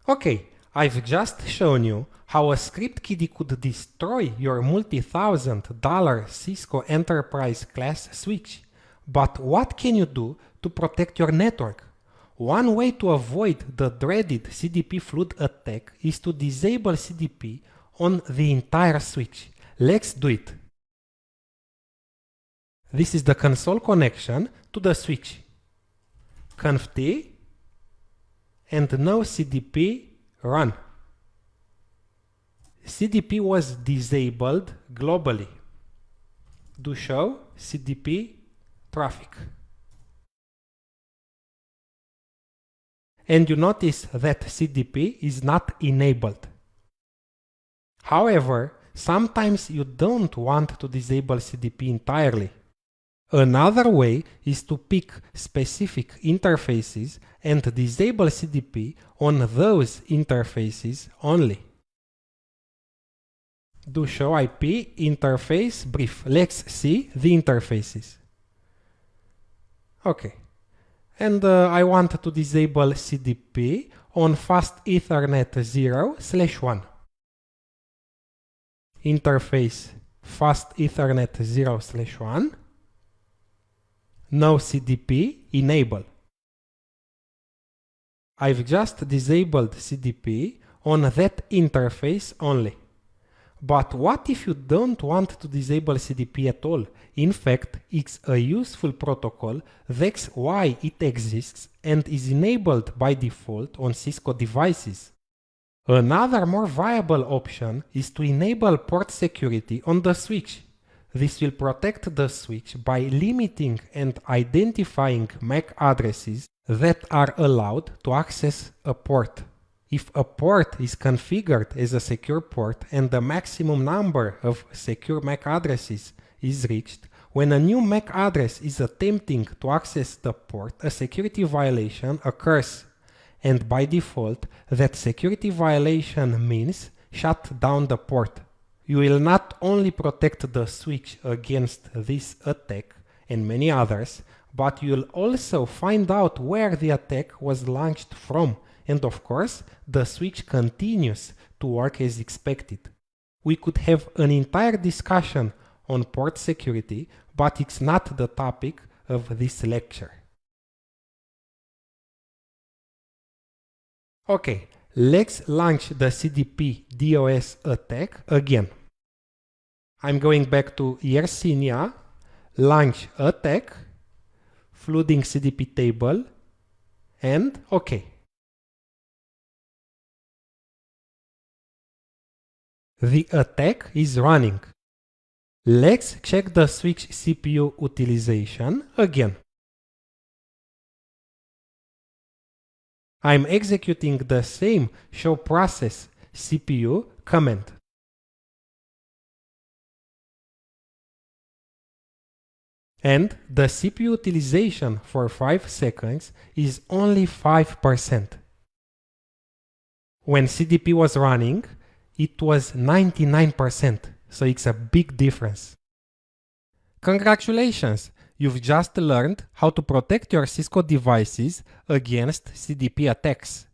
Okay, I've just shown you how a script kiddie could destroy your multi-thousand-dollar Cisco Enterprise class switch. But what can you do to protect your network? One way to avoid the dreaded CDP flood attack is to disable CDP on the entire switch. Let's do it. This is the console connection to the switch. conf-t and now CDP run. CDP was disabled globally. Do show CDP traffic. And you notice that CDP is not enabled. However, sometimes you don't want to disable CDP entirely. Another way is to pick specific interfaces and disable CDP on those interfaces only. Do show IP interface brief. Let's see the interfaces. Okay. And I want to disable CDP on fast Ethernet 0/1. Interface fast Ethernet 0/1. No CDP enable. I've just disabled CDP on that interface only. But what if you don't want to disable CDP at all? In fact, it's a useful protocol, that's why it exists and is enabled by default on Cisco devices. Another more viable option is to enable port security on the switch. This will protect the switch by limiting and identifying MAC addresses that are allowed to access a port. If a port is configured as a secure port and the maximum number of secure MAC addresses is reached, when a new MAC address is attempting to access the port, a security violation occurs. And by default, that security violation means shut down the port. You will not only protect the switch against this attack and many others, but you'll also find out where the attack was launched from. And of course, the switch continues to work as expected. We could have an entire discussion on port security, but it's not the topic of this lecture. Okay, let's launch the CDP DOS attack again. I'm going back to Yersinia, launch attack, flooding CDP table, and OK. The attack is running. Let's check the switch CPU utilization again. I'm executing the same show process CPU command. And the CPU utilization for 5 seconds is only 5%. When CDP was running, it was 99%, so it's a big difference. Congratulations! You've just learned how to protect your Cisco devices against CDP attacks.